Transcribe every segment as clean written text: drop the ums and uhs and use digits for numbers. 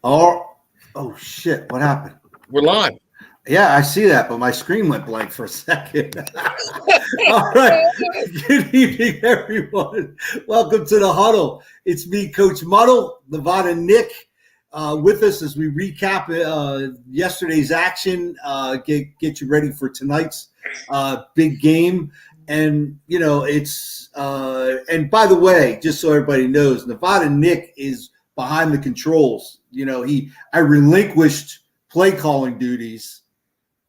Oh shit! What happened? We're live. Yeah, I see that, but my screen went blank for a second. All right. Good evening, everyone. Welcome to the Huddle. It's me, Coach Muddle, Nevada Nick, with us as we recap yesterday's action, get you ready for tonight's big game. And, you know, and by the way, just so everybody knows, Nevada Nick is behind the controls. You know, I relinquished play calling duties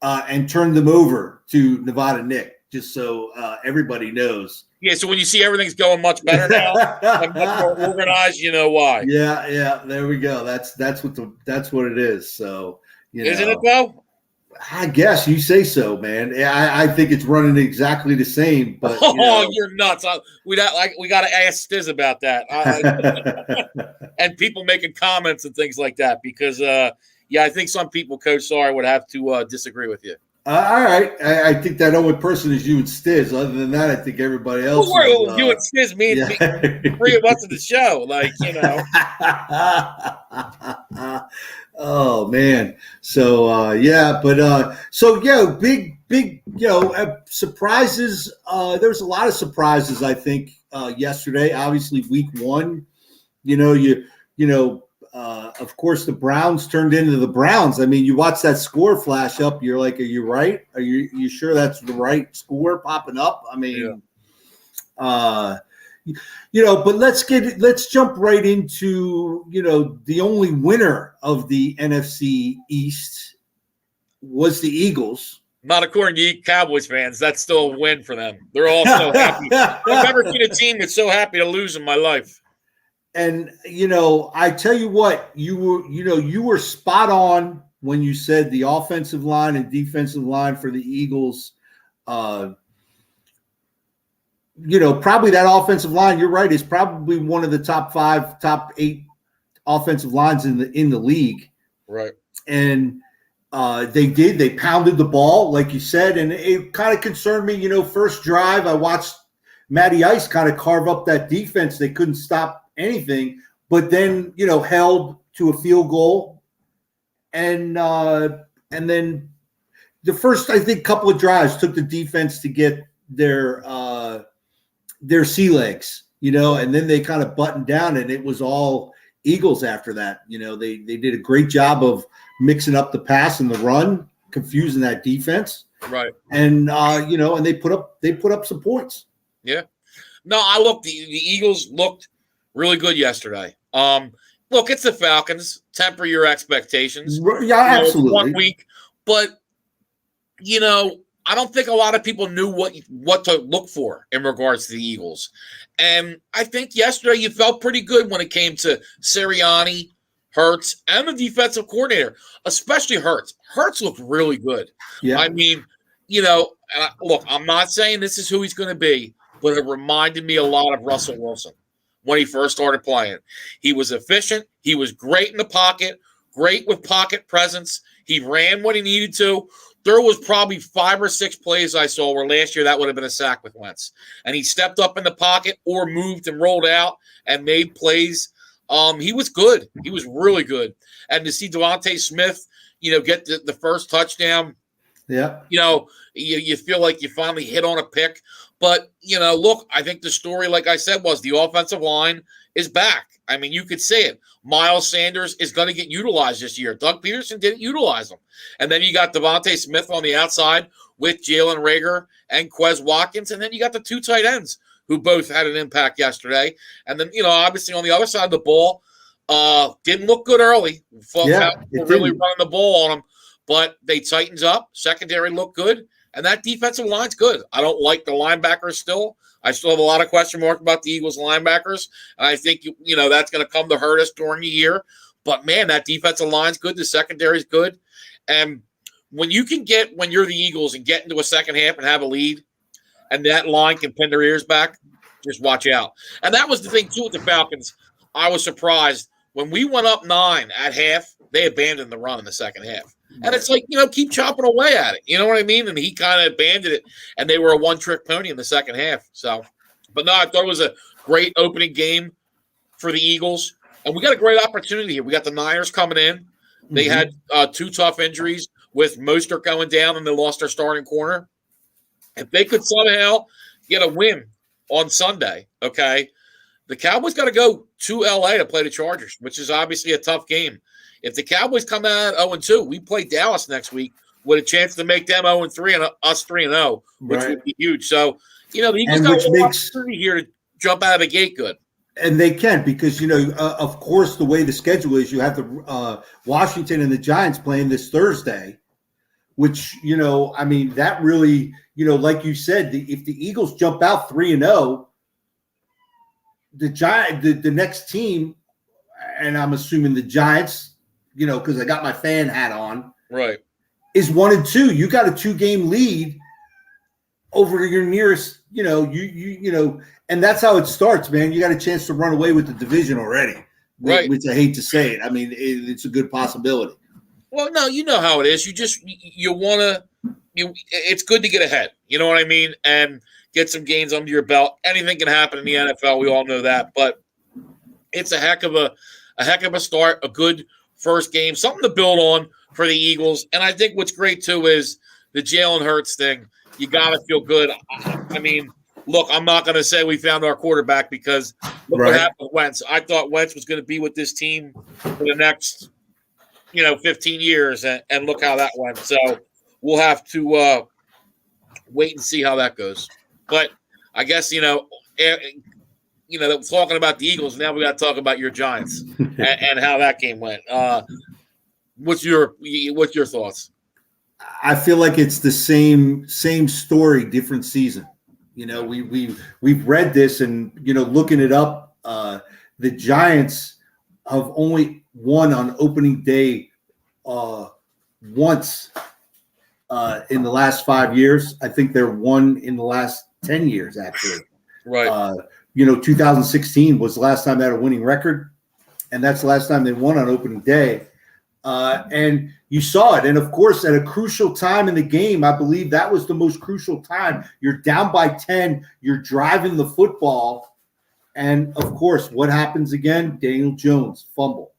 and turned them over to Nevada Nick, just so everybody knows. Yeah, so when you see everything's going much better now and much more organized, you know why. Yeah, there we go. That's what it is. So, isn't it though? I guess you say so, man. I think it's running exactly the same. But you're nuts. We got to ask Stiz about that, and people making comments and things like that because. Yeah, I think some people, Coach Sorry, would have to disagree with you. All right. I think that only person is you and Stiz. Other than that, I think everybody else is, you and Stiz, me, three of us in the show. Like, you know. Oh, man. So, big, surprises. There's a lot of surprises, I think, yesterday. Obviously, week one, of course, the Browns turned into the Browns. I mean, you watch that score flash up. You're like, are you right? Are you sure that's the right score popping up? I mean, but let's jump right into, the only winner of the NFC East was the Eagles. Not according to you Cowboys fans. That's still a win for them. They're all so happy. I've never seen a team that's so happy to lose in my life. And, I tell you what, you were spot on when you said the offensive line and defensive line for the Eagles, probably that offensive line, you're right, is probably one of the top 8 offensive lines in the league. Right. And they pounded the ball, like you said, and it kind of concerned me, first drive, I watched Matty Ice kind of carve up that defense. They couldn't stop anything, but then held to a field goal, and then the first, I think, couple of drives took the defense to get their sea legs, and then they kind of buttoned down, and it was all Eagles after that. They did a great job of mixing up the pass and the run, confusing that defense, right? And and they put up some points. Yeah, no, the Eagles looked really good yesterday. Look, it's the Falcons. Temper your expectations. Yeah, absolutely. 1 week, but I don't think a lot of people knew what to look for in regards to the Eagles. And I think yesterday you felt pretty good when it came to Sirianni, Hurts, and the defensive coordinator, especially Hurts. Hurts looked really good. Yeah. I mean, look, I'm not saying this is who he's going to be, but it reminded me a lot of Russell Wilson when he first started playing. He was efficient. He was great in the pocket, great with pocket presence. He ran when he needed to. There was probably 5 or 6 plays I saw where last year that would have been a sack with Wentz. And he stepped up in the pocket or moved and rolled out and made plays. He was good. He was really good. And to see Devontae Smith, get the first touchdown, yeah, you feel like you finally hit on a pick. But, look, I think the story, like I said, was the offensive line is back. I mean, you could say it. Miles Sanders is going to get utilized this year. Doug Peterson didn't utilize him. And then you got Devontae Smith on the outside with Jalen Reagor and Quez Watkins. And then you got the 2 tight ends who both had an impact yesterday. And then, obviously on the other side of the ball, didn't look good early. Really running the ball on them. But they tightened up. Secondary looked good. And that defensive line's good. I don't like the linebackers still. I still have a lot of question marks about the Eagles linebackers. And I think, that's going to come to hurt us during the year. But, man, that defensive line's good. The secondary's good. And when you're the Eagles and get into a second half and have a lead, and that line can pin their ears back, just watch out. And that was the thing, too, with the Falcons. I was surprised. When we went up 9 at half, they abandoned the run in the second half. And it's like, keep chopping away at it. You know what I mean? And he kind of abandoned it, and they were a one-trick pony in the second half. So, but no, I thought it was a great opening game for the Eagles. And we got a great opportunity here. We got the Niners coming in. They had 2 tough injuries with Mostert going down, and they lost their starting corner. If they could somehow get a win on Sunday, okay, the Cowboys got to go to L.A. to play the Chargers, which is obviously a tough game. If the Cowboys come out 0-2, we play Dallas next week with a chance to make them 0-3 and us 3-0, which would be huge. So, the Eagles got a opportunity here to jump out of the gate good. And they can because, of course, the way the schedule is, you have the Washington and the Giants playing this Thursday, which, that really, like you said, if the Eagles jump out 3-0, the next team, and I'm assuming the Giants, because I got my fan hat on, right, is 1-2. You got a 2-game lead over your nearest, and that's how it starts, man. You got a chance to run away with the division already, right? Which I hate to say it. I mean, it's a good possibility. Well, no, you know how it is. You want to. It's good to get ahead. You know what I mean, and get some gains under your belt. Anything can happen in the NFL. We all know that, but it's a heck of a start. A good first game, something to build on for the Eagles. And I think what's great too is the Jalen Hurts thing. You got to feel good. I mean, look, I'm not going to say we found our quarterback because look what happened with Wentz. I thought Wentz was going to be with this team for the next, 15 years, and look how that went. So we'll have to wait and see how that goes. But I guess, talking about the Eagles, now we got to talk about your Giants and how that game went. What's your thoughts? I feel like it's the same story, different season. We've read this and looking it up. The Giants have only won on opening day once in the last 5 years. I think they're one in the last 10 years, actually. Right. 2016 was the last time they had a winning record, and that's the last time they won on opening day. And you saw it. And, of course, at a crucial time in the game, I believe that was the most crucial time. You're down by 10. You're driving the football. And, of course, what happens again? Daniel Jones, fumble.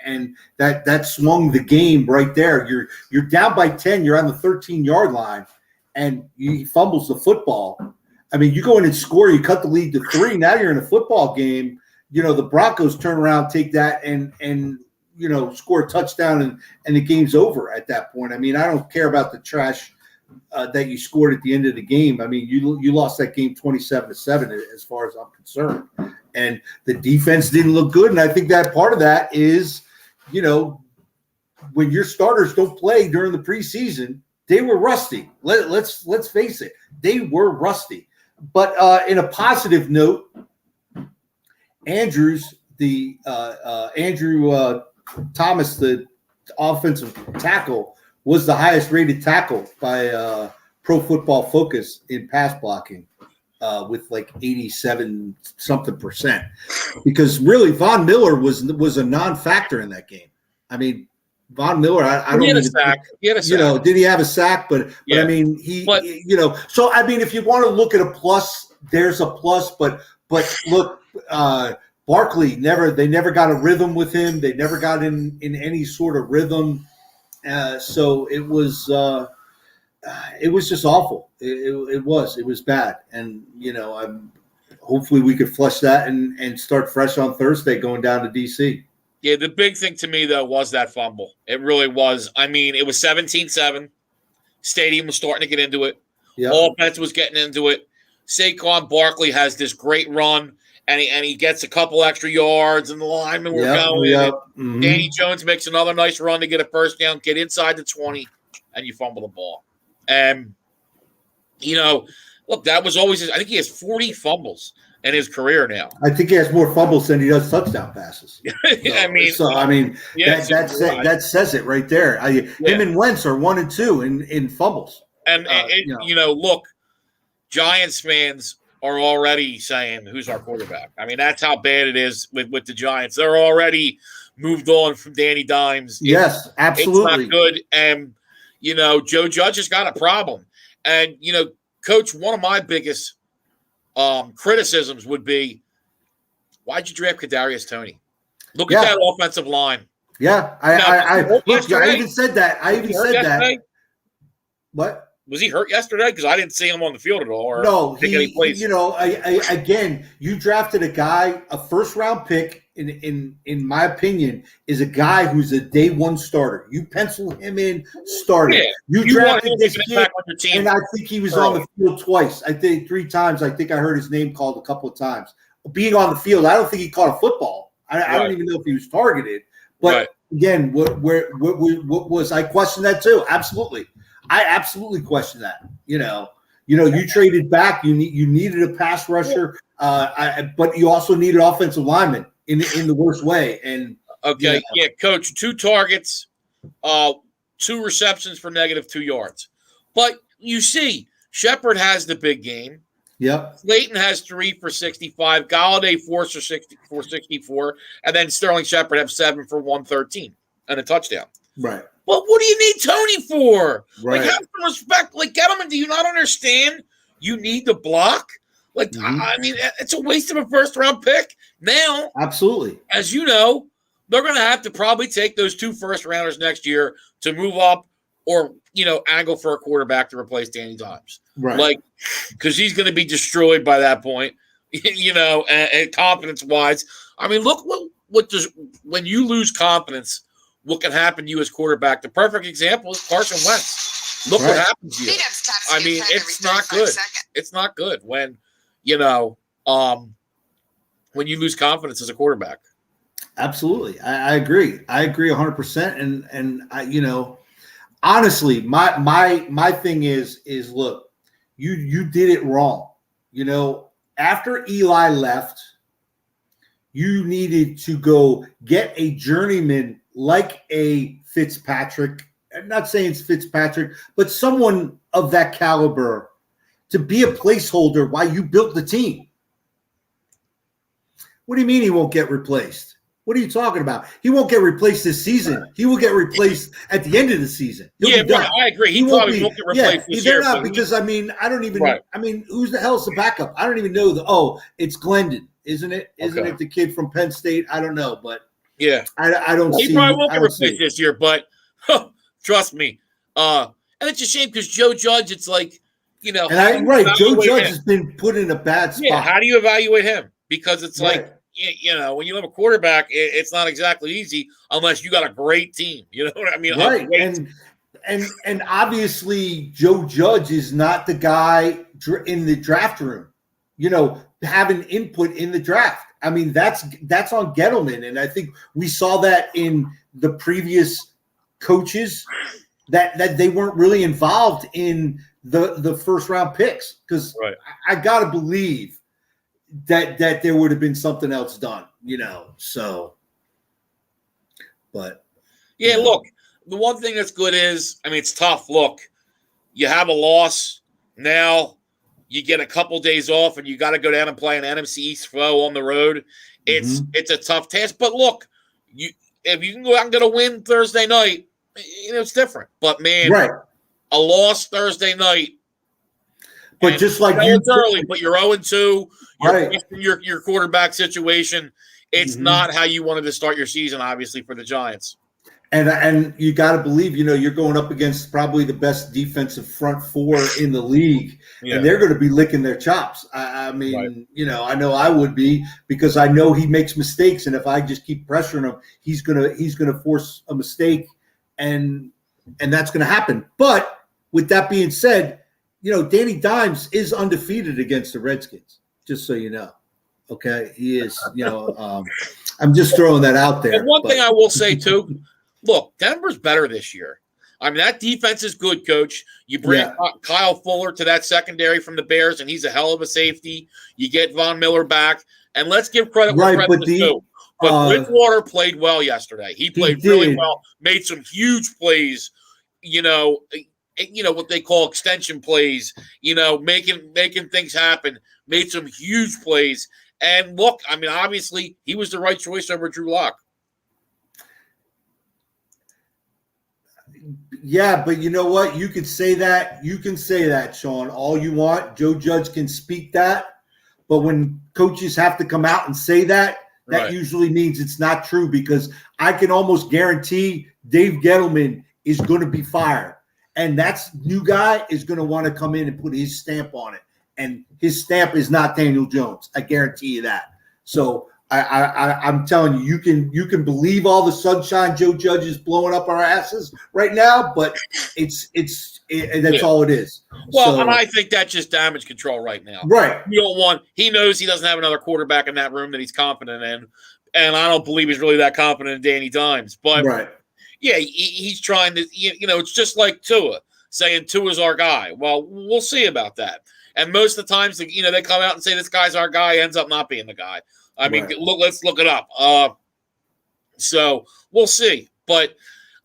And that swung the game right there. You're down by 10. You're on the 13-yard line, and he fumbles the football. I mean, you go in and score. You cut the lead to 3. Now you're in a football game. The Broncos turn around, take that, and score a touchdown, and the game's over at that point. I mean, I don't care about the trash that you scored at the end of the game. I mean, you lost that game 27-7 as far as I'm concerned. And the defense didn't look good. And I think that part of that is, when your starters don't play during the preseason, they were rusty. Let's face it. They were rusty. But in a positive note, Andrew Thomas, the offensive tackle, was the highest rated tackle by Pro Football Focus in pass blocking with like 87 something percent. Because really, Von Miller was a non-factor in that game. I mean, Von Miller, I don't. He had a sack. Did he have a sack? But I mean, So I mean, if you want to look at a plus, there's a plus. But look, Barkley they never got a rhythm with him. They never got in any sort of rhythm. So it was just awful. It was bad. And hopefully we could flush that and start fresh on Thursday going down to DC. Yeah, the big thing to me, though, was that fumble. It really was. I mean, it was 17-7. Stadium was starting to get into it. Yep. Offense was getting into it. Saquon Barkley has this great run, and he gets a couple extra yards, and the linemen were going. Yep. Mm-hmm. Danny Jones makes another nice run to get a first down, get inside the 20, and you fumble the ball. And, look, that was always I think he has 40 fumbles in his career now. I think he has more fumbles than he does touchdown passes. That says it right there. Him and Wentz are 1 and 2 in fumbles. And look, Giants fans are already saying, "Who's our quarterback?" I mean, that's how bad it is with the Giants. They're already moved on from Danny Dimes. Yes, absolutely. It's not good. And Joe Judge has got a problem. And Coach, one of my biggest criticisms would be why'd you draft Kadarius Toney? Look at that offensive line. Yeah, I even said that. What? Was he hurt yesterday? Because I didn't see him on the field at all. Or no, again, you drafted a guy, a first-round pick. In my opinion, is a guy who's a day one starter. You pencil him in, starter. Yeah, you drafted this kid, and I think he was on the field twice. I think 3 times. I think I heard his name called a couple of times. Being on the field, I don't think he caught a football. I don't even know if he was targeted. But again, what was I question that too? Absolutely. I absolutely question that. You traded back. You needed a pass rusher, but you also needed offensive linemen in the worst way. And Coach, 2 targets, 2 receptions for -2 yards. But you see, Shepard has the big game. Yep. Slayton has 3 for 65. Galladay 4 for 64, and then Sterling Shepard have 7 for 113 and a touchdown. Right. Well, what do you need Toney for? Right. Like, have some respect. Like, Gettleman, do you not understand? You need to block. Like, I mean, it's a waste of a first-round pick. Now, absolutely, as you know, they're going to have to probably take those 2 first-rounders next year to move up or, angle for a quarterback to replace Danny Dimes. Right. Like, because he's going to be destroyed by that point, and confidence-wise. I mean, look what does when you lose confidence, what can happen to you as quarterback. The perfect example is Carson Wentz. Look what happens to you. I mean, it's not good. It's not good when, when you lose confidence as a quarterback. Absolutely. I agree. I agree 100%. And I, honestly, my thing is look, you did it wrong. After Eli left, you needed to go get a journeyman like a Fitzpatrick. I'm not saying it's Fitzpatrick, but someone of that caliber to be a placeholder while you built the team. What do you mean he won't get replaced? What are you talking about? He won't get replaced this season. He will get replaced at the end of the season. I agree. He probably won't get replaced this year. Not because, I don't even – I mean, who's the hell's the backup? I don't even know it's Glendon, isn't it? Isn't it the kid from Penn State? I don't know, but yeah, I don't see – he probably won't get replaced this year, but trust me. And it's a shame because Joe Judge, it's like, Joe Judge has been put in a bad spot. Yeah, how do you evaluate him? Because it's like – when you have a quarterback, it's not exactly easy unless you got a great tean. You know what I mean? Right. And obviously Joe Judge is not the guy in the draft room, having input in the draft. I mean, that's on Gettleman. And I think we saw that in the previous coaches that they weren't really involved in the first round picks. Because I got to believe that there would have been something else done, so. But. Yeah, look, the one thing that's good is, it's tough. Look, you have a loss. Now you get a couple days off and you got to go down and play an NFC East foe on the road. It's a tough task. But look, if you can go out and get a win Thursday night, it's different. But, man, a loss Thursday night. But just like it's early, but you're 0-2. Your quarterback situation. It's not how you wanted to start your season, obviously, for the Giants. And you got to believe, you're going up against probably the best defensive front 4 in the league, and they're going to be licking their chops. I mean, I know I would be, because I know he makes mistakes, and if I just keep pressuring him, he's gonna force a mistake, and that's going to happen. But with that being said, Danny Dimes is undefeated against the Redskins, just so you know. Okay, he is. I'm just throwing that out there. And one thing I will say too, look, Denver's better this year. That defense is good, Coach. You bring Kyle Fuller to that secondary from the Bears, and he's a hell of a safety. You get Von Miller back, and let's give credit where credit is due. But Bridgewater played well yesterday. He played really well, made some huge plays. What they call extension plays, making things happen, made some huge plays. And look, obviously he was the right choice over Drew Lock. Yeah, but you know what? You could say that. You can say that, Sean, all you want. Joe Judge can speak that. But when coaches have to come out and say that Right. usually means it's not true, because I can almost guarantee Dave Gettleman is going to be fired. And that's new guy is going to want to come in and put his stamp on it. And his stamp is not Daniel Jones. I guarantee you that. So I'm telling you, you can believe all the sunshine Joe Judge is blowing up our asses right now, but that's all it is. Well, and I think that's just damage control right now. Right. He knows he doesn't have another quarterback in that room that he's confident in. And I don't believe he's really that confident in Danny Dimes. But right. Yeah, he's trying to, it's just like Tua saying Tua's our guy. Well, we'll see about that. And most of the times, they come out and say this guy's our guy, ends up not being the guy. I mean, let's look it up. So we'll see. But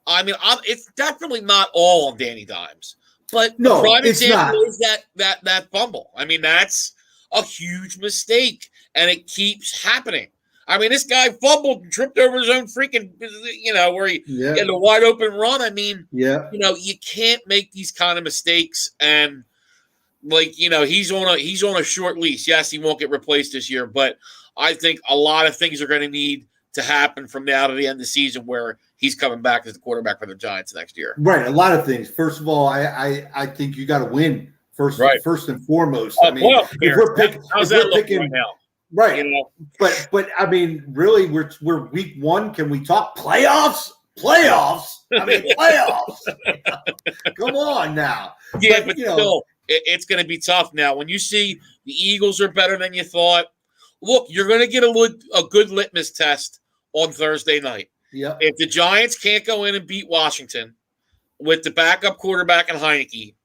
I mean, it's definitely not all on Danny Dimes. But no, the prime it's example not. is that fumble. I mean, that's a huge mistake, and it keeps happening. I mean, this guy fumbled and tripped over his own freaking, where he had a wide open run. I mean, you can't make these kind of mistakes. And he's on a short leash. Yes, he won't get replaced this year, but I think a lot of things are going to need to happen from now to the end of the season where he's coming back as the quarterback for the Giants next year. Right, a lot of things. First of all, I think you got to win first and foremost. I mean, if we're picking right now. Right. But I mean, really, we're week one. Can we talk playoffs? Playoffs? I mean, playoffs. Come on now. Yeah, but still, it's going to be tough now. When you see the Eagles are better than you thought, look, you're going to get a good litmus test on Thursday night. Yeah. If the Giants can't go in and beat Washington with the backup quarterback and Heineke,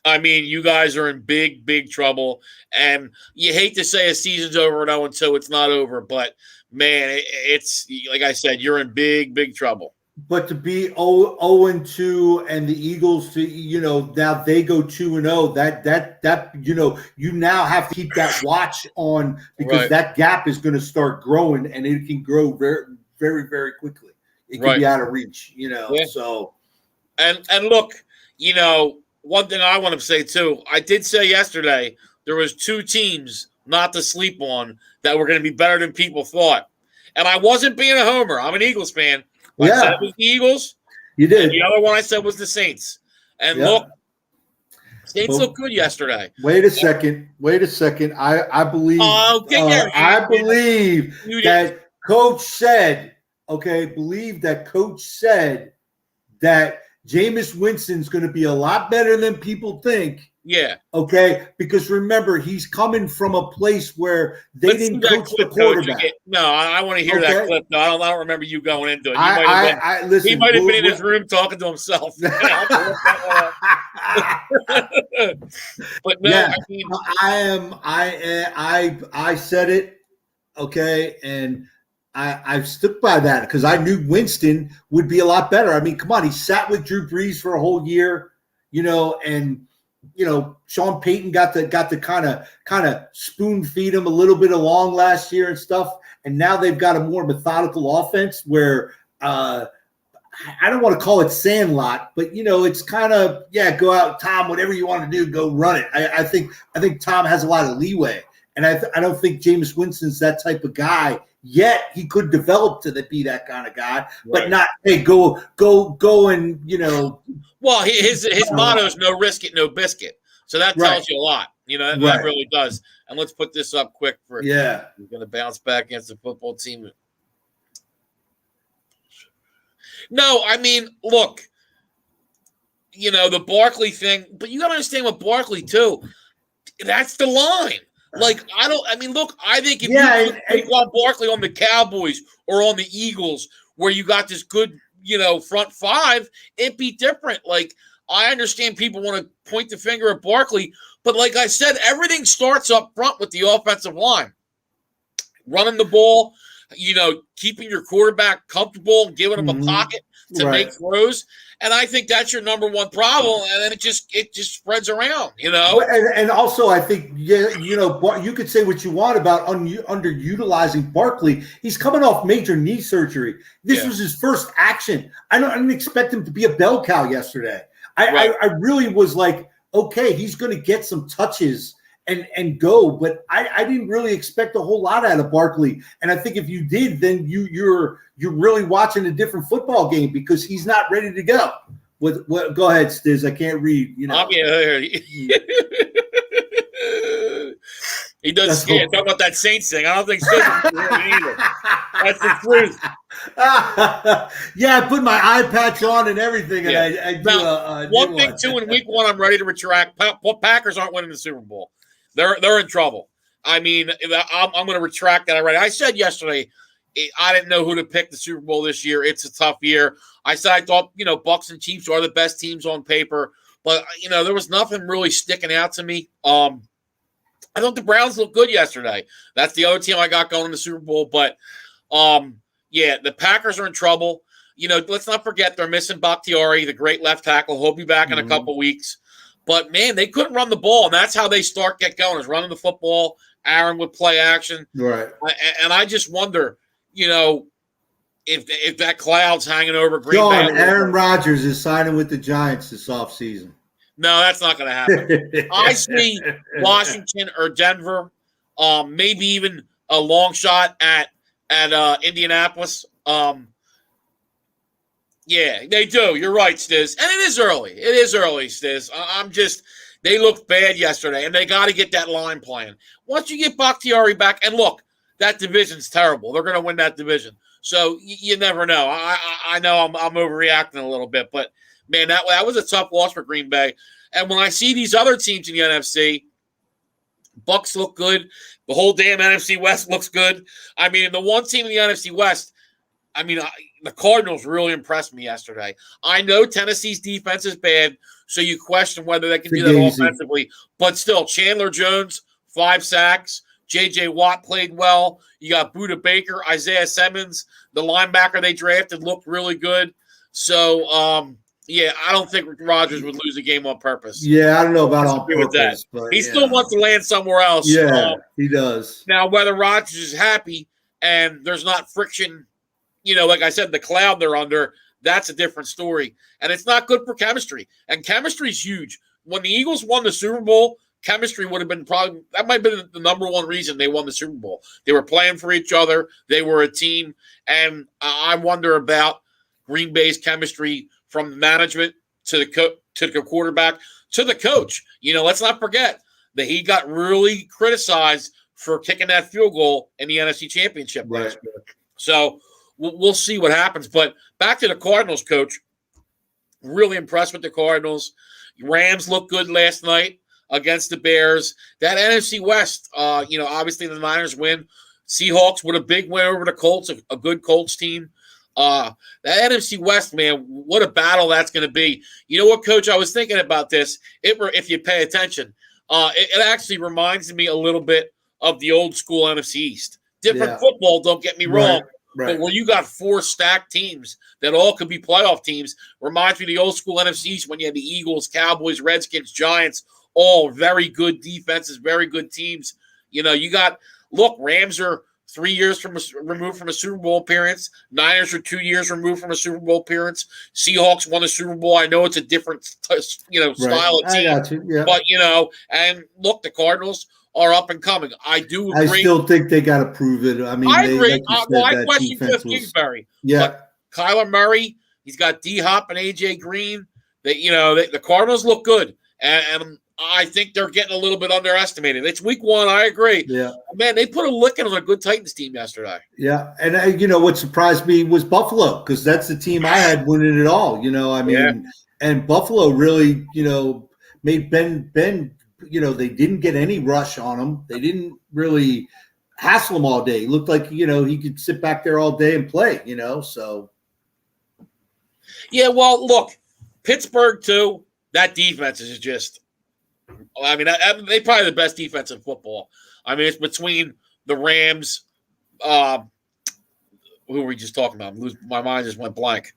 I mean, you guys are in big, big trouble. And you hate to say a season's over and 0-2, it's not over. But, man, it's like I said, you're in big, big trouble. But to be 0-2 and the Eagles, now they go 2-0, that you now have to keep that watch on, because that gap is going to start growing, and it can grow very, very, very quickly. It can be out of reach, so. And look, one thing I want to say, too, I did say yesterday there was two teams not to sleep on that were going to be better than people thought. And I wasn't being a homer. I'm an Eagles fan. I said it was the Eagles. You did. And the other one I said was the Saints. And look, Saints looked good yesterday. Wait a second. I believe that Coach said, that Jameis Winston's going to be a lot better than people think. Yeah. Okay. Because remember, he's coming from a place where they didn't coach the quarterback. No, I want to hear that clip. No, I don't remember you going into it. Listen, he might have been in his room talking to himself. But no, I said it. Okay. And I've stuck by that because I knew Winston would be a lot better. I mean, come on, he sat with Drew Brees for a whole year, and Sean Payton got to kind of spoon feed him a little bit along last year and stuff, and now they've got a more methodical offense where I don't want to call it sandlot, but it's kind of go out, Tom, whatever you want to do, go run it. I think Tom has a lot of leeway, and I don't think Jameis Winston's that type of guy. Yet he could develop to be that kind of guy, but not go and Well, his motto is no risk it, no biscuit. So that tells you a lot. That really does. And let's put this up quick for we're going to bounce back against the football team. No, I mean, look, the Barkley thing, but you got to understand with Barkley too. That's the line. I think if you put Saquon Barkley on the Cowboys or on the Eagles, where you got this good, front five, it'd be different. I understand people want to point the finger at Barkley, but like I said, everything starts up front with the offensive line. Running the ball, keeping your quarterback comfortable and giving him a pocket to make throws. And I think that's your number one problem, and then it just spreads around, And also, I think you could say what you want about underutilizing Barkley. He's coming off major knee surgery. This was his first action. I didn't expect him to be a bell cow yesterday. I really was like, okay, he's going to get some touches, and go. But I didn't really expect a whole lot out of Barkley. And I think if you did, then you're really watching a different football game because he's not ready to go. What? Go ahead, Stiz. I can't read. He does talk about that Saints thing. I don't think Stiz is either. That's the truth. Yeah, I put my eye patch on and everything, and I do now, one thing too. In week 1, I'm ready to retract. Packers aren't winning the Super Bowl. They're in trouble. I mean, I'm going to retract that already. I said yesterday I didn't know who to pick the Super Bowl this year. It's a tough year. I said I thought Bucks and Chiefs are the best teams on paper, but there was nothing really sticking out to me. I thought the Browns looked good yesterday. That's the other team I got going in the Super Bowl. But, the Packers are in trouble. Let's not forget they're missing Bakhtiari, the great left tackle. He'll be back in a couple weeks. But, man, they couldn't run the ball, and that's how they get going is running the football. Aaron would play action. Right. And I just wonder, if that cloud's hanging over Green Bay. Aaron Rodgers is signing with the Giants this offseason. No, that's not going to happen. I see Washington or Denver, maybe even a long shot at Indianapolis. Yeah, they do. You're right, Stiz. And it is early. Stiz. They looked bad yesterday, and they got to get that line playing. Once you get Bakhtiari back, and look, that division's terrible. They're going to win that division. So you never know. I know I'm overreacting a little bit, but man, that was a tough loss for Green Bay. And when I see these other teams in the NFC, Bucks look good. The whole damn NFC West looks good. I mean, the one team in the NFC West, the Cardinals really impressed me yesterday. I know Tennessee's defense is bad, so you question whether they can do that offensively. But still, Chandler Jones, 5 sacks. J.J. Watt played well. You got Budda Baker, Isaiah Simmons, the linebacker they drafted looked really good. So, I don't think Rodgers would lose a game on purpose. Yeah, I don't know about on purpose. But he still wants to land somewhere else. Yeah, he does. Now, whether Rodgers is happy and there's not friction, like I said, the cloud they're under, that's a different story. And it's not good for chemistry. And chemistry is huge. When the Eagles won the Super Bowl, chemistry would have been that might have been the number one reason they won the Super Bowl. They were playing for each other. They were a team. And I wonder about Green Bay's chemistry from the management to the quarterback to the coach. Let's not forget that he got really criticized for kicking that field goal in the NFC Championship last year. So we'll see what happens. But back to the Cardinals, coach. Really impressed with the Cardinals. Rams looked good last night against the Bears. That NFC West, obviously the Niners win. Seahawks with a big win over the Colts, a good Colts team. That NFC West, man, what a battle that's going to be. You know what, Coach? I was thinking about this. If you pay attention, it actually reminds me a little bit of the old school NFC East. Different football, don't get me wrong. Right. But when you got 4 stacked teams that all could be playoff teams, reminds me of the old school NFC East when you had the Eagles, Cowboys, Redskins, Giants, all very good defenses, very good teams. Rams are 3 years removed from a Super Bowl appearance. Niners are 2 years removed from a Super Bowl appearance. Seahawks won a Super Bowl. I know it's a different, style of team. I got you. Yeah. But, and look, the Cardinals are up and coming. I do agree. I still think they got to prove it. I agree. I question Cliff Kingsbury. Yeah. But Kyler Murray, he's got D-Hop and A.J. Green. The Cardinals look good. And I think they're getting a little bit underestimated. It's week 1. I agree. Yeah. Man, they put a licking on a good Titans team yesterday. Yeah. And, what surprised me was Buffalo because that's the team I had winning it all. And Buffalo really, made Ben, they didn't get any rush on him. They didn't really hassle him all day. He looked like, he could sit back there all day and play, so. Yeah, well, look, Pittsburgh, too, that defense is just – they probably the best defense in football. It's between the Rams. Who were we just talking about? My mind just went blank.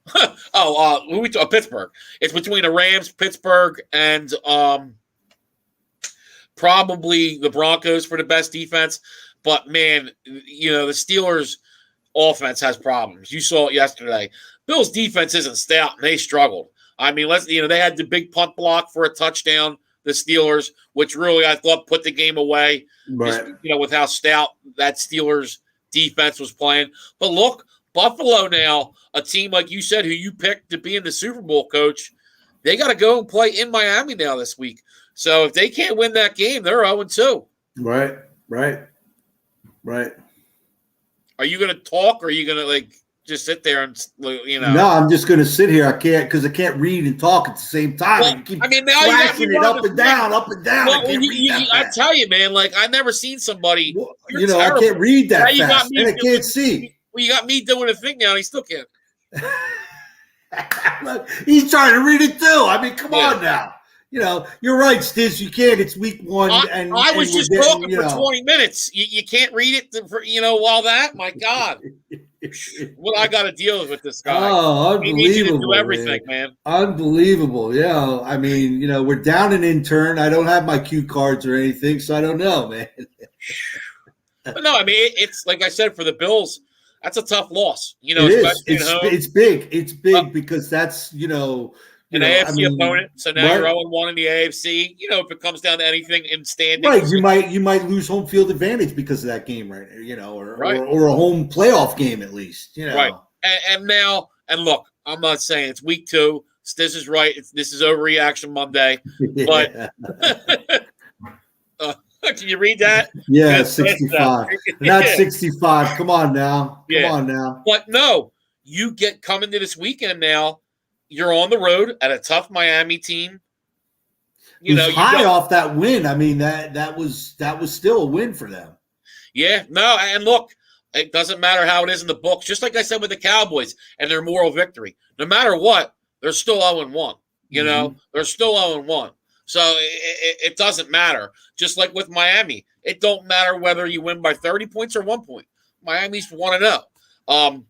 Pittsburgh. It's between the Rams, Pittsburgh, and probably the Broncos for the best defense. But, man, the Steelers' offense has problems. You saw it yesterday. Bills' defense isn't stout, and they struggled. They had the big punt block for a touchdown the Steelers, which really I thought put the game away. Right. Just, with how stout that Steelers defense was playing. But look, Buffalo now, a team like you said, who you picked to be in the Super Bowl, Coach, they got to go and play in Miami now this week. So if they can't win that game, they're 0-2. Right. Are you going to talk, or are you going to just sit there and No, I'm just going to sit here. I can't because I can't read and talk at the same time. Well, and keep now flashing it up and down. Well, I tell you, man, I've never seen somebody. Well, I can't read that fast, and I can't see. Well, you got me doing a thing now, and he still can't. Look, he's trying to read it too. I mean, come on now. You're right, Stiz. You can't. It's week one, I was just talking for 20 minutes. You can't read it, while that. My God, what I got to deal with this guy. Oh, unbelievable! He needs you to do everything, man. Unbelievable. Yeah, I mean, we're down an intern. I don't have my cue cards or anything, so I don't know, man. But no, I mean, it's like I said for the Bills. That's a tough loss. It is. It's big. It's big because that's an AFC opponent. So now you're 0-1 in the AFC. If it comes down to anything in standings, right? You might lose home field advantage because of that game, right? Or a home playoff game at least. Right. And now, look, I'm not saying it's week 2. This is right. This is overreaction Monday, but. Can you read that? Yeah, 65. Not 65. Come on now. Come on now. But no, you get coming to this weekend now. You're on the road at a tough Miami team. High off that win. I mean, that was still a win for them. Yeah, no, and look, it doesn't matter how it is in the books. Just like I said with the Cowboys and their moral victory. No matter what, they're still 0-1. They're still 0-1. So it doesn't matter. Just like with Miami, it don't matter whether you win by 30 points or 1 point. Miami's 1-0.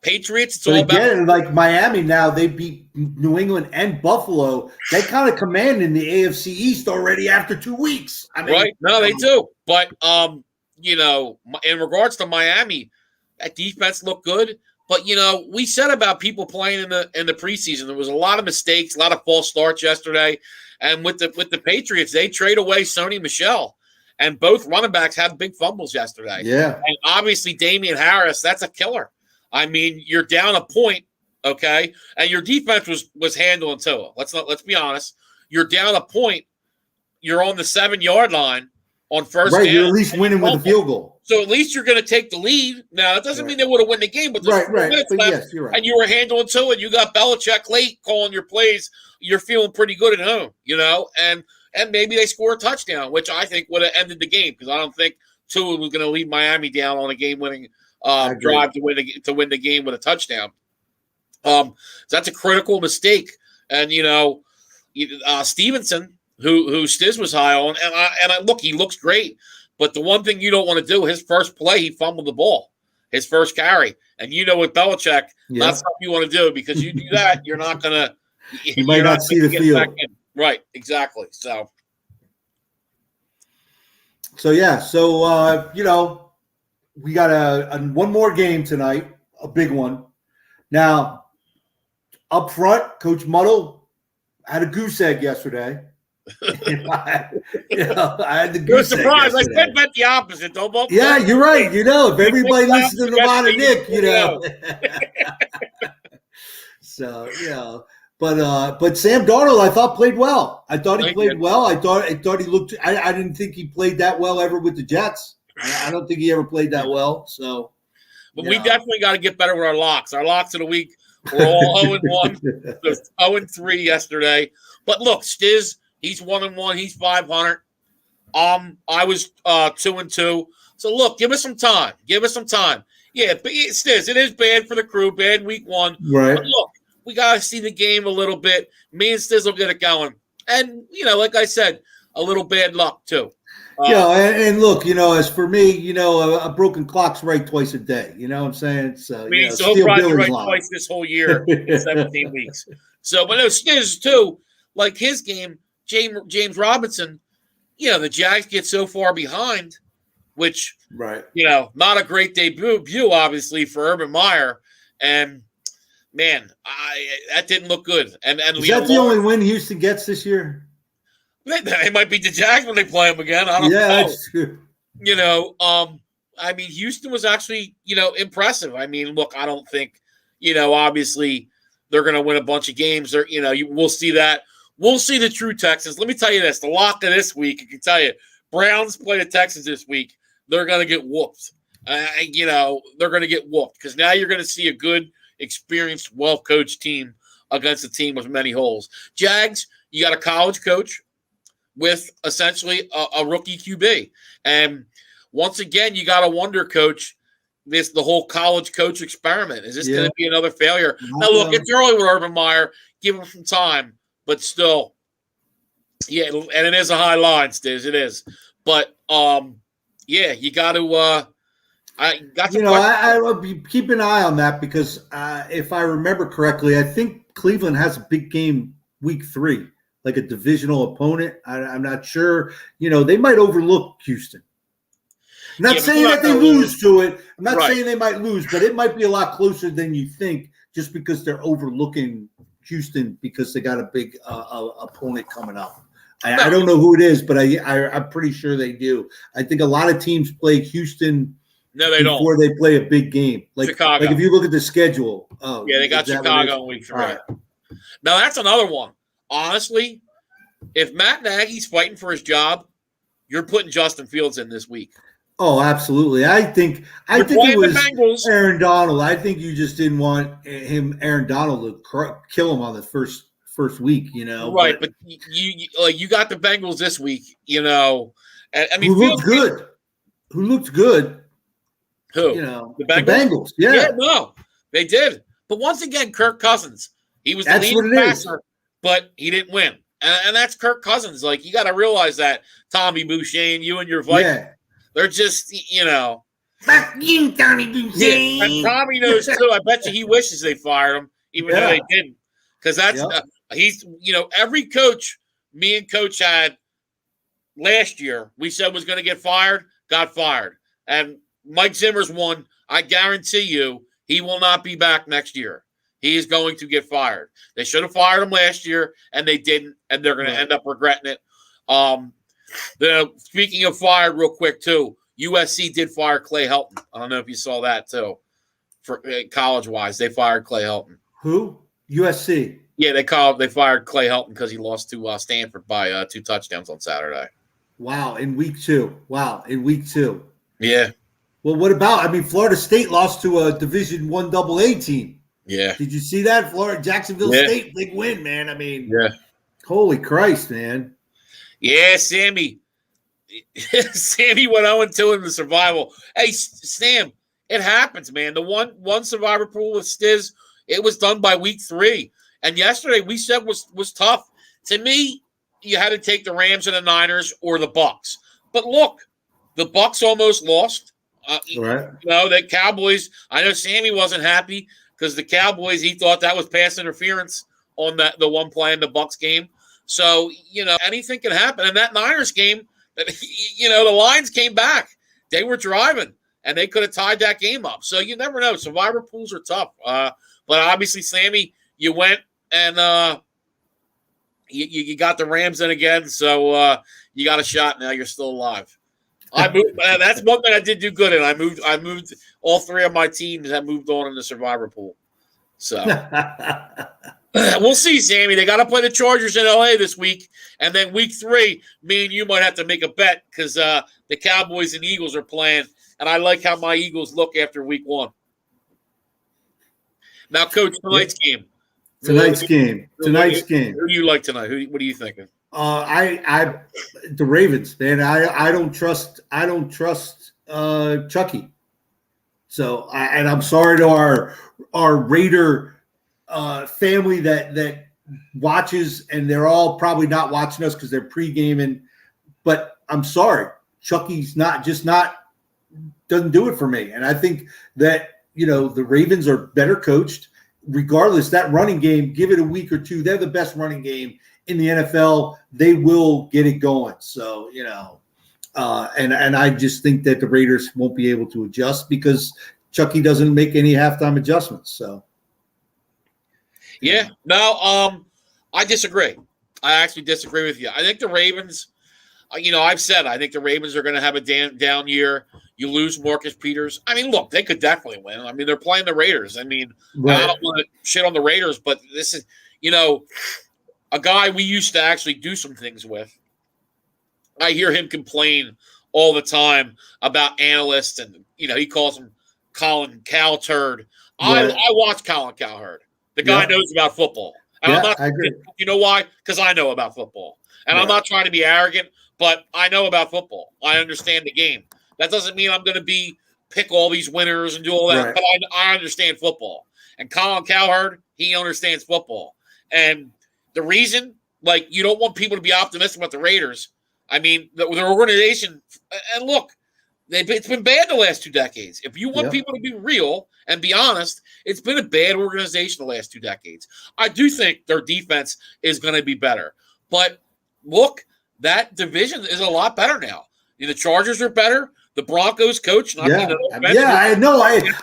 Patriots, it's all about. Like Miami now, they beat New England and Buffalo. They kind of command in the AFC East already after 2 weeks. I mean, right? No, they do. But in regards to Miami, that defense looked good. But we said about people playing in the preseason, there was a lot of mistakes, a lot of false starts yesterday. And with the Patriots, they trade away Sony Michel, and both running backs had big fumbles yesterday. Yeah, and obviously Damian Harris, that's a killer. I mean, you're down a point, okay, and your defense was handling Tua. Let's be honest. You're down a point. You're on the 7-yard line on first down. You're at least winning with a field goal. So at least you're going to take the lead. Now, that doesn't mean they would have won the game, but there's 4 minutes left, yes, you're right. And you were handling Tua, and you got Belichick late calling your plays. You're feeling pretty good at home, and maybe they score a touchdown, which I think would have ended the game because I don't think Tua was going to lead Miami down on a game-winning drive to win the game with a touchdown. So that's a critical mistake, and Stevenson, who Stiz was high on, and I look, he looks great, but the one thing you don't want to do, his first play, he fumbled the ball, his first carry, and with Belichick, that's something you want to do because you do that, you're not going to. You might not see the field. Right, exactly. So yeah. So, we got one more game tonight, a big one. Now, up front, Coach Muddle had a goose egg yesterday. I had the goose egg. Surprised. I said bet the opposite. Don't vote. Yeah, you're right. If everybody listens to Nevada Nick, So, But Sam Darnold, I thought played well. I thought he played well. I thought he looked. I didn't think he played that well ever with the Jets. I don't think he ever played that well. So, but we definitely got to get better with our locks. Our locks of the week were all 0-1, 0-3 yesterday. But look, Stiz, he's 1-1. He's 500. I was 2-2. So look, give us some time. Yeah, but Stiz, it is bad for the crew. Bad week 1. Right. But look. We got to see the game a little bit. Me and Stiz will get it going. And, like I said, a little bad luck, too. And look, as for me, a broken clock's right twice a day. You know what I'm saying? So, so he'll probably right twice this whole year in 17 weeks. So, but no, Stiz, too, like his game, James Robinson, the Jags get so far behind, which, not a great debut, obviously, for Urban Meyer. And, man, that didn't look good. And is that the only win Houston gets this year? They might beat the Jags when they play them again. I don't know. That's true. I mean, Houston was actually, impressive. I mean, look, I don't think, obviously they're going to win a bunch of games. We'll see that. We'll see the true Texans. Let me tell you this: the lock of this week, I can tell you, Browns play the Texans this week. They're going to get whooped. They're going to get whooped because now you're going to see a good, experienced, well-coached team against a team with many holes. Jags, you got a college coach with essentially a rookie QB. And once again, you got to wonder, Coach, the whole college coach experiment. Is this going to be another failure? Now, look, it's early with Urban Meyer. Give him some time. But still, yeah, and it is a high line, Stiz. It is. But, you got to I will keep an eye on that because if I remember correctly, I think Cleveland has a big game week 3, like a divisional opponent. I'm not sure. They might overlook Houston. I'm not saying that they lose to it. I'm not saying they might lose, but it might be a lot closer than you think just because they're overlooking Houston because they got a big opponent coming up. I don't know who it is, but I'm pretty sure they do. I think a lot of teams play Houston before they play a big game. Like Chicago. Like if you look at the schedule. Oh, yeah, they got Chicago in week 3. Right. Now, that's another one. Honestly, if Matt Nagy's fighting for his job, you're putting Justin Fields in this week. Oh, absolutely. I think it was Aaron Donald. I think you just didn't want Aaron Donald, to kill him on the first week, Right, but you got the Bengals this week, And I mean, who looked good? Who looked good? Who? The Bengals. Yeah, no, they did. But once again, Kirk Cousins. He was the leading passer, but he didn't win. And that's Kirk Cousins. Like, you got to realize that, Tommy Boucher, and you and your Vikings. Yeah. They're just, Fuck you, Tommy Boucher. And Tommy knows, too. I bet you he wishes they fired him, even though they didn't. Because that's, he's, every coach me and Coach had last year, we said was going to get fired, got fired. And Mike Zimmer's one. I guarantee you he will not be back next year. He is going to get fired. They should have fired him last year, and they didn't, and they're going to end up regretting it. Speaking of fired, real quick too, USC did fire Clay Helton. I don't know if you saw that too. For college-wise, they fired Clay Helton. Who? USC. Yeah, they fired Clay Helton because he lost to Stanford by 2 touchdowns on Saturday. Wow, in week 2. Yeah. Well, what about? I mean, Florida State lost to a Division I AA team. Yeah. Did you see that? Jacksonville State, big win, man. I mean, holy Christ, man. Yeah, Sammy. Sammy went 0-2 in the survival. Hey, Sam, it happens, man. The one survivor pool with Stiz, it was done by week 3. And yesterday we said was tough. To me, you had to take the Rams and the Niners or the Bucks. But look, the Bucks almost lost. Right. The Cowboys, I know Sammy wasn't happy because the Cowboys, he thought that was pass interference on the one play in the Bucks game. So, anything can happen. And that Niners game, the Lions came back. They were driving, and they could have tied that game up. So you never know. Survivor pools are tough. But obviously, Sammy, you went and you got the Rams in again. So you got a shot now. You're still alive. I moved. That's one thing I did do good in. I moved all 3 of my teams that moved on in the Survivor pool. So we'll see, Sammy. They got to play the Chargers in LA this week, and then week 3, me and you might have to make a bet because the Cowboys and Eagles are playing, and I like how my Eagles look after week 1. Now, Coach, tonight's game. Tonight's game. Who do you like tonight? What are you thinking? The Ravens, man. I don't trust Chucky. So and I'm sorry to our Raider family that watches, and they're all probably not watching us because they're pre-gaming. But I'm sorry, Chucky's doesn't do it for me. And I think that the Ravens are better coached. Regardless, that running game, give it a week or 2. They're the best running game in the NFL. They will get it going. So, and I just think that the Raiders won't be able to adjust because Chucky doesn't make any halftime adjustments. So, yeah, no, I disagree. I actually disagree with you. I think the Ravens, I've said I think the Ravens are going to have a down year. You lose Marcus Peters. I mean, look, they could definitely win. I mean, they're playing the Raiders. I mean, and I Right. don't want to shit on the Raiders, but this is, a guy we used to actually do some things with. I hear him complain all the time about analysts, and he calls him Colin Cowherd. Right. I watch Colin Cowherd. The guy Yeah. knows about football. And I'm not, I agree. you know why? Because I know about football. And I'm Right. not trying to be arrogant, but I know about football. I understand the game. That doesn't mean I'm going to pick all these winners and do all that, Right. but I understand football. And Colin Cowherd, he understands football. And the reason, you don't want people to be optimistic about the Raiders. I mean, their organization, and look, it's been bad the last 2 decades. If you want people to be real and be honest, it's been a bad organization the last 2 decades. I do think their defense is going to be better. But look, that division is a lot better now. The Chargers are better. The Broncos coach. I know.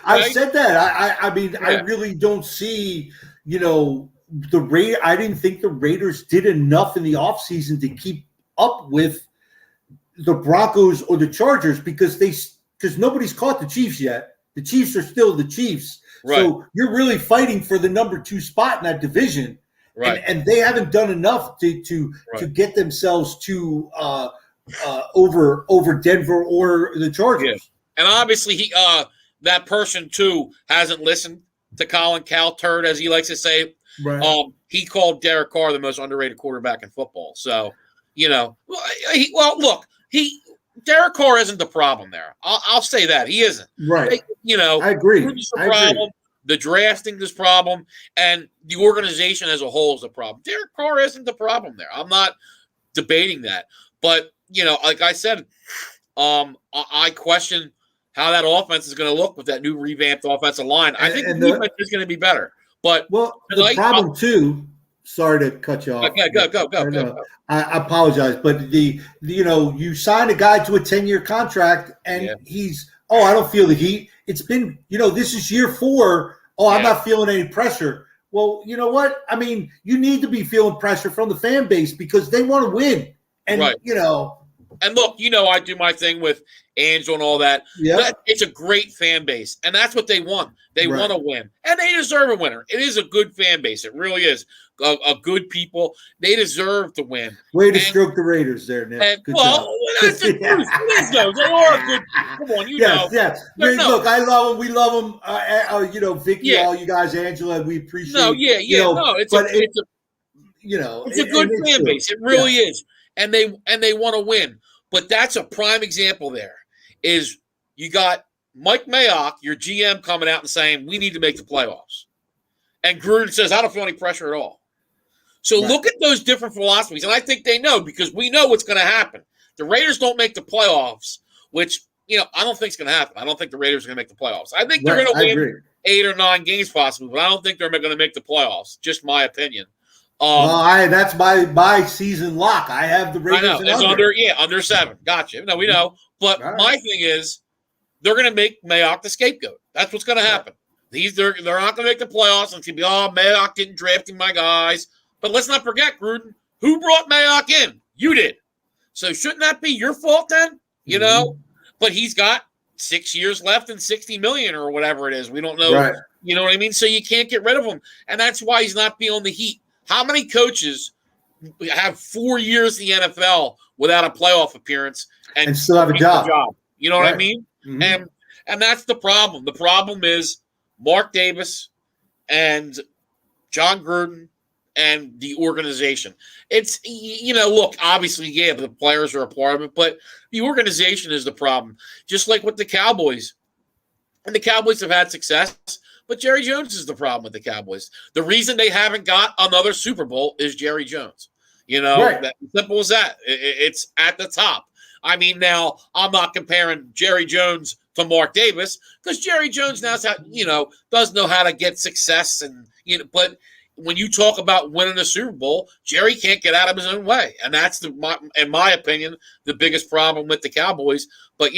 I've said that. I mean, I really don't see, I didn't think the Raiders did enough in the offseason to keep up with the Broncos or the Chargers because nobody's caught the Chiefs yet. The Chiefs are still the Chiefs. Right. So you're really fighting for the number 2 spot in that division. Right. And they haven't done enough to get themselves to over Denver or the Chargers. Yeah. And obviously that person too hasn't listened to Colin Cowherd, as he likes to say. Right. He called Derek Carr the most underrated quarterback in football. So, Derek Carr isn't the problem there. I'll say that. He isn't. Right. I agree. The problem. The drafting is problem, and the organization as a whole is the problem. Derek Carr isn't the problem there. I'm not debating that. But, like I said, I question how that offense is going to look with that new revamped offensive line. I think the defense is going to be better. But the problem too. Sorry to cut you off. Okay, go. I apologize, but you sign a guy to a 10-year contract, and he's I don't feel the heat. It's been this is year 4. I'm not feeling any pressure. Well, you know what? I mean, you need to be feeling pressure from the fan base because they want to win, and And look, I do my thing with Angel and all that. Yeah, it's a great fan base, and that's what they want. They want to win, and they deserve a winner. It is a good fan base. It really is. A good people. They deserve to win. Way to stroke the Raiders there, Nick. That's the truth. It is, though. They are good. Come on, know. Yes. Look, I love them. We love them. Vicky, all you guys, Angela, we appreciate. It's a good fan base. It really is, and they want to win. But that's a prime example. There is you got Mike Mayock, your GM, coming out and saying we need to make the playoffs, and Gruden says I don't feel any pressure at all. So look at those different philosophies, and I think they know because we know what's going to happen. The Raiders don't make the playoffs, which I don't think is going to happen. I don't think the Raiders are going to make the playoffs. I think they're going to win 8 or 9 games possibly, but I don't think they're going to make the playoffs. Just my opinion. That's my season lock. I have the Raiders. I know it's under 7. Gotcha. No, we know. But my thing is, they're going to make Mayock the scapegoat. That's what's going to happen. They're not going to make the playoffs. And it's going to be Mayock didn't draft my guys. But let's not forget, Gruden, who brought Mayock in? You did. So shouldn't that be your fault then? But he's got 6 years left and $60 million or whatever it is. We don't know. Right. You know what I mean? So you can't get rid of him, and that's why he's not feeling the heat. How many coaches have 4 years in the NFL without a playoff appearance and still have a job? You know what I mean? Mm-hmm. And that's the problem. The problem is Mark Davis and John Gruden and the organization. It's, look, obviously, but the players are a part of it, but the organization is the problem. Just like with the Cowboys. And the Cowboys have had success, but Jerry Jones is the problem with the Cowboys. The reason they haven't got another Super Bowl is Jerry Jones. That simple as that. It's at the top. I mean, now, I'm not comparing Jerry Jones to Mark Davis because Jerry Jones now does know how to get success and, but when you talk about winning a Super Bowl, Jerry can't get out of his own way. And that's, in my opinion, the biggest problem with the Cowboys. But,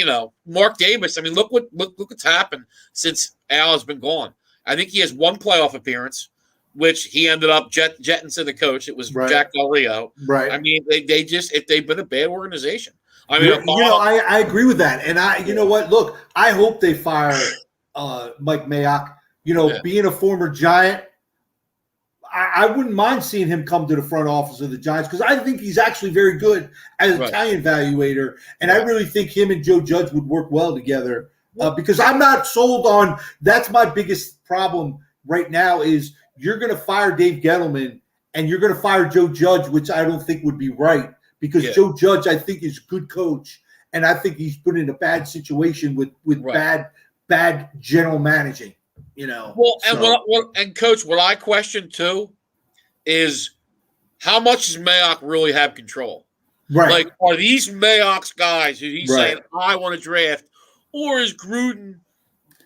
Mark Davis, I mean, look what's happened since Al has been gone. I think he has 1 playoff appearance, which he ended up jettisoning the coach. It was Jack Del Rio. Right. I mean, they just if they've been a bad organization. I mean, I agree with that, and you know what? Look, I hope they fire Mike Mayock. Being a former Giant, I wouldn't mind seeing him come to the front office of the Giants because I think he's actually very good as a talent evaluator, and I really think him and Joe Judge would work well together. Because I'm not sold on. That's my biggest problem right now is you're going to fire Dave Gettleman and you're going to fire Joe Judge, which I don't think would be right because Joe Judge I think is a good coach, and I think he's put in a bad situation with bad general managing. Well, and Coach, what I question too is how much does Mayock really have control? Right. Like, are these Mayock's guys who he's saying, I want to draft, or is Gruden,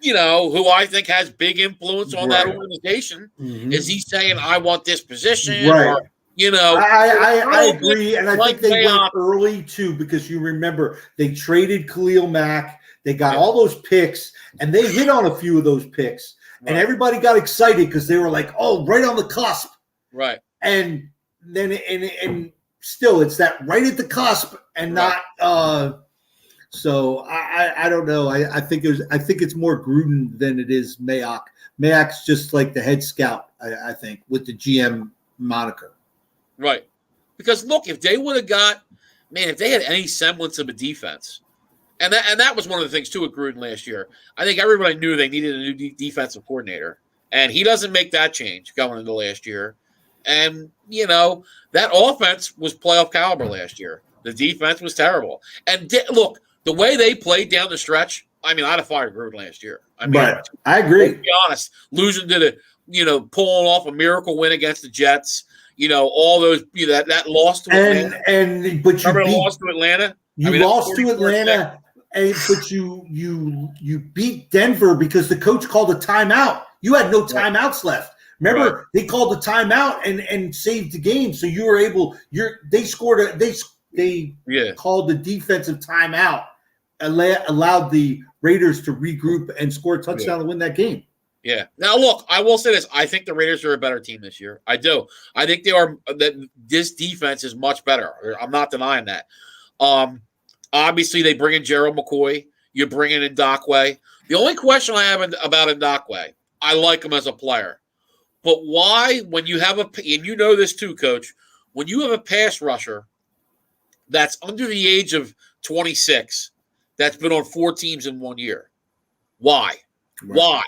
who I think has big influence on that organization, is he saying, I want this position? Right. Or, I agree, and I think they went early too because you remember they traded Khalil Mack. They got all those picks, and they hit on a few of those picks. And everybody got excited because they were like, "Oh, right on the cusp." Right. And then, and still, it's that right at the cusp, and not. So I don't know. I think it's more Gruden than it is Mayock. Mayock's just like the head scout. I think with the GM moniker. Right. Because look, if they would have if they had any semblance of a defense. And that was one of the things, too, with Gruden last year. I think everybody knew they needed a new defensive coordinator. And he doesn't make that change going into last year. And, that offense was playoff caliber last year. The defense was terrible. And, look, the way they played down the stretch, I'd have fired Gruden last year. I agree. To be honest, losing to pulling off a miracle win against the Jets, all those, that loss to Atlanta. But you lost to Atlanta? You lost to Atlanta. But you beat Denver because the coach called a timeout. You had no timeouts left. Remember, they called the timeout and saved the game. So you were able. They scored. They called the defensive timeout, allowed the Raiders to regroup and score a touchdown to win that game. Yeah. Now look, I will say this: I think the Raiders are a better team this year. I do. I think they are. That this defense is much better. I'm not denying that. Obviously, they bring in Gerald McCoy. You bring in Ndakwe. The only question I have about Ndakwe, I like him as a player. But why, when you have and you know this too, Coach, when you have a pass rusher that's under the age of 26 that's been on 4 teams in 1 year, why? Right. Why?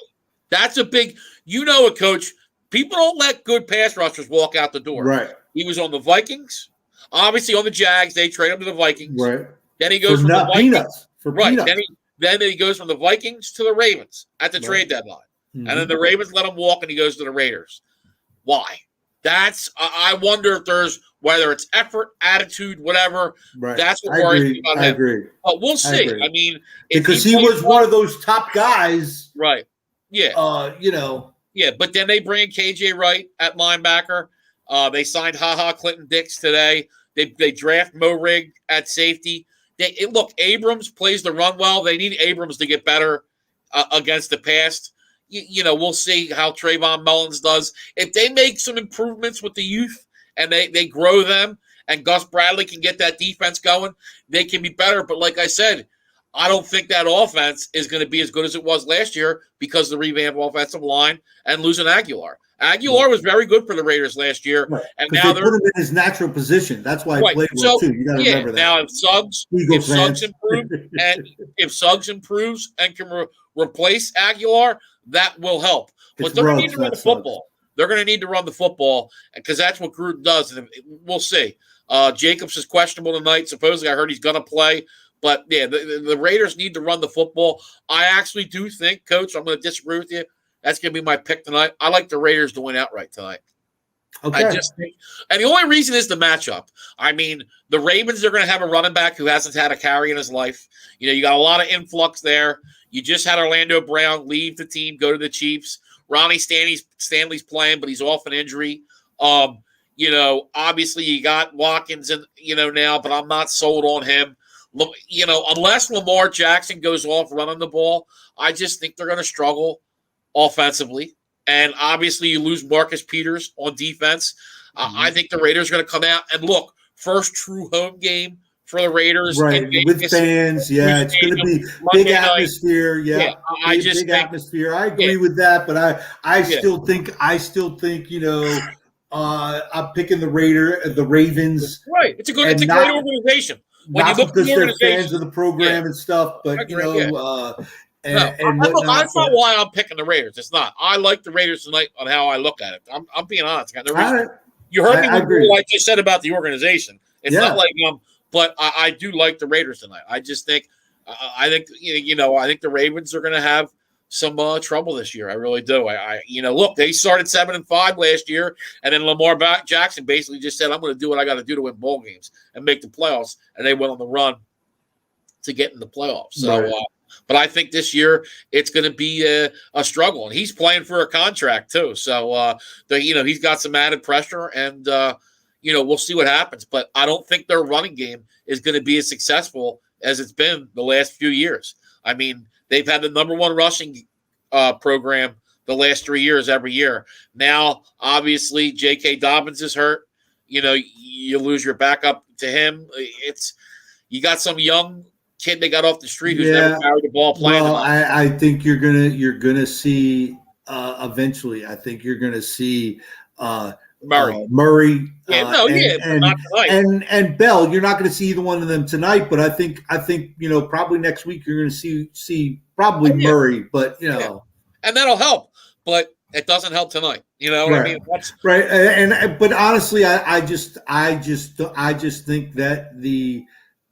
That's a big – it, Coach. People don't let good pass rushers walk out the door. Right. He was on the Vikings. Obviously, on the Jags, they trade him to the Vikings. Right. Then he goes from the Vikings. Peanuts. Then he goes from the Vikings to the Ravens at the trade deadline. Mm-hmm. And then the Ravens let him walk and he goes to the Raiders. Why? I wonder if there's, whether it's effort, attitude, whatever. Right. That's what worries me about him. I agree. But we'll see. I mean, because he was one of those top guys. Right. Yeah. Yeah, but then they bring in KJ Wright at linebacker. They signed Clinton Dix today. They draft Mo Rig at safety. Look, Abrams plays the run well. They need Abrams to get better against the pass. We'll see how Trayvon Mullins does. If they make some improvements with the youth and they grow them and Gus Bradley can get that defense going, they can be better. But like I said, I don't think that offense is going to be as good as it was last year because of the revamped offensive line and losing Aguilar. Aguilar was very good for the Raiders last year, and now they put him in his natural position. That's why he played well too. You got to remember that. Now, if Suggs improves and can replace Aguilar, that will help. But they're going to need to run the football. They're going to need to run the football because that's what Gruden does. And we'll see. Jacobs is questionable tonight. Supposedly, I heard he's going to play. But yeah, the Raiders need to run the football. I actually do think, Coach, I'm going to disagree with you. That's going to be my pick tonight. I like the Raiders to win outright tonight. Okay. I just think, and the only reason is the matchup. I mean, the Ravens are going to have a running back who hasn't had a carry in his life. You got a lot of influx there. You just had Orlando Brown leave the team, go to the Chiefs. Ronnie Stanley's playing, but he's off an injury. Obviously you got Watkins now, but I'm not sold on him. Unless Lamar Jackson goes off running the ball, I just think they're going to struggle offensively. and obviously you lose Marcus Peters on defense. I think the Raiders are going to come out and look, first true home game for the Raiders. Right, with fans. Yeah, it's going to be big atmosphere. Yeah, big atmosphere. I agree with that, but I still think I'm picking the Ravens. Right, it's a great organization. When not you look because they're fans of the program and stuff, but that's not why I'm picking the Raiders. It's not. I like the Raiders tonight on how I look at it. I'm being honest. You heard me with what I just said about the organization. It's not like but I do like the Raiders tonight. I just think, I think the Ravens are going to have some trouble this year. I really do. Look, they started 7-5 last year, and then Lamar Jackson basically just said, "I'm going to do what I got to do to win bowl games and make the playoffs," and they went on the run to get in the playoffs. So, but I think this year it's going to be a struggle, and he's playing for a contract too. So, he's got some added pressure, and we'll see what happens. But I don't think their running game is going to be as successful as it's been the last few years. I mean, they've had the number one rushing program the last 3 years every year. Now, obviously, J.K. Dobbins is hurt. You lose your backup to him. You got some young kid they got off the street who's never carried the ball playing. Well, I think you're gonna see eventually. I think you're gonna see Murray. And Bell. You're not going to see either one of them tonight, but I think probably next week you're going to see probably Murray, but and that'll help, but it doesn't help tonight. You know what I mean? Right. But honestly, I just think that the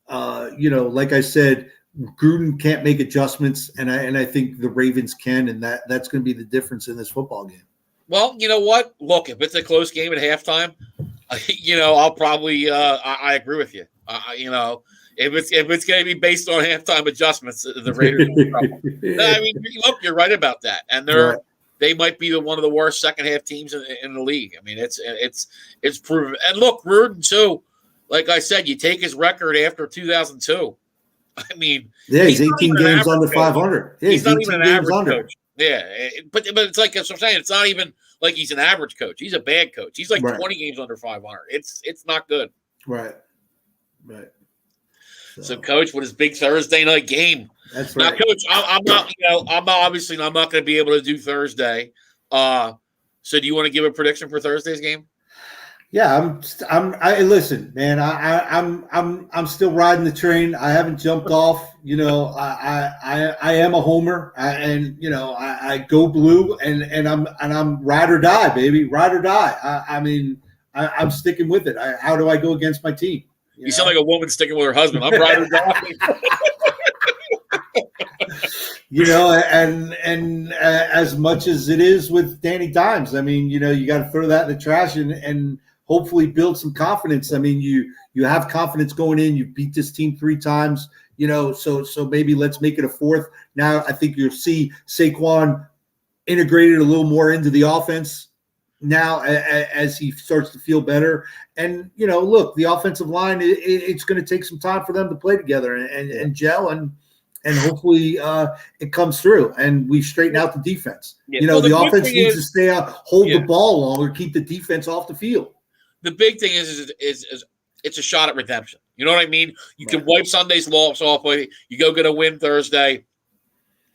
like I said, Gruden can't make adjustments, and I think the Ravens can, and that's going to be the difference in this football game. Well, you know what? Look, if it's a close game at halftime, I'll probably I agree with you. If it's going to be based on halftime adjustments, the Raiders are in trouble. I mean, look, you're right about that, and they might be one of the worst second half teams in the league. I mean, it's proven. And look, Gruden too. Like I said, you take his record after 2002. I mean, he's 18 games under 500. Yeah, he's not even an average coach. Yeah, but it's like I'm saying, it's not even like he's an average coach. He's a bad coach. He's like 20 games under 500. It's not good. Right. So, Coach, with his big Thursday night game. That's right. Now, Coach, I'm not going to be able to do Thursday. So, do you want to give a prediction for Thursday's game? Yeah, listen, man. I'm still riding the train. I haven't jumped off. I am a homer, I go blue, and I'm ride or die, baby, ride or die. I'm sticking with it. How do I go against my team? You sound like a woman sticking with her husband. I'm ride or die. And as much as it is with Danny Dimes, you got to throw that in the trash and hopefully build some confidence. I mean, you have confidence going in. You beat this team 3 times, so maybe let's make it a 4th. Now I think you'll see Saquon integrated a little more into the offense now as he starts to feel better. And, look, the offensive line, it's going to take some time for them to play together and gel, and hopefully it comes through and we straighten out the defense. Yeah. The offense needs to stay out, hold the ball longer, keep the defense off the field. The big thing is it's a shot at redemption. You know what I mean? You can wipe Sunday's loss off. You go get a win Thursday,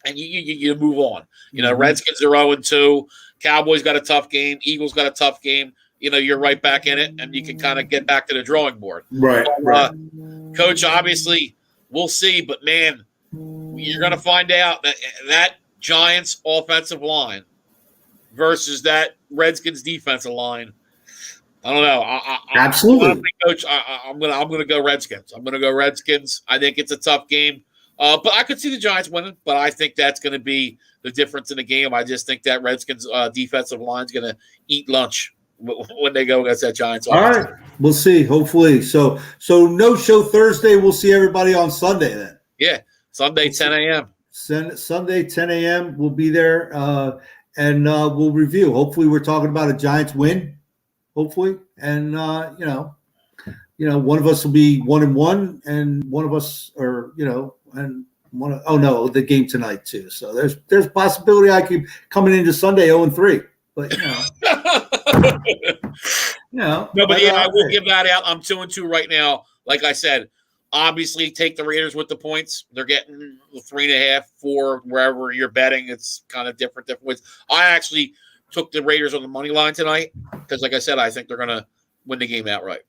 and you move on. Redskins are 0-2. Cowboys got a tough game. Eagles got a tough game. You're right back in it, and you can kind of get back to the drawing board. Right. Coach, obviously, we'll see. But, man, you're going to find out that Giants offensive line versus that Redskins defensive line. I don't know. Absolutely, Coach. I'm gonna go Redskins. I'm gonna go Redskins. I think it's a tough game, but I could see the Giants winning. But I think that's going to be the difference in the game. I just think that Redskins defensive line is going to eat lunch when they go against that Giants. All right, we'll see. Hopefully, so no show Thursday. We'll see everybody on Sunday then. Yeah, Sunday 10 a.m. Sunday 10 a.m. We'll be there and we'll review. Hopefully, we're talking about a Giants win. Hopefully, and one of us will be 1-1, and one of us, the game tonight too. So there's possibility I keep coming into Sunday 0-3. but No, but yeah, I will give that out. I'm 2-2 right now. Like I said, obviously take the Raiders with the points. They're getting 3.5, 4, wherever you're betting. It's kind of different ways. I actually took the Raiders on the money line tonight because, like I said, I think they're going to win the game outright.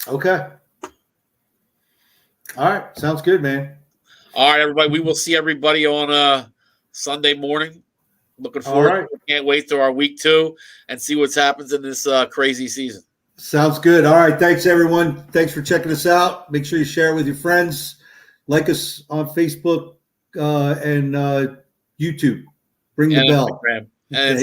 Okay. All right. Sounds good, man. All right, everybody. We will see everybody on Sunday morning. Looking forward. All right. Can't wait to our week 2 and see what happens in this crazy season. Sounds good. All right. Thanks, everyone. Thanks for checking us out. Make sure you share it with your friends. Like us on Facebook and YouTube. Ring the bell. And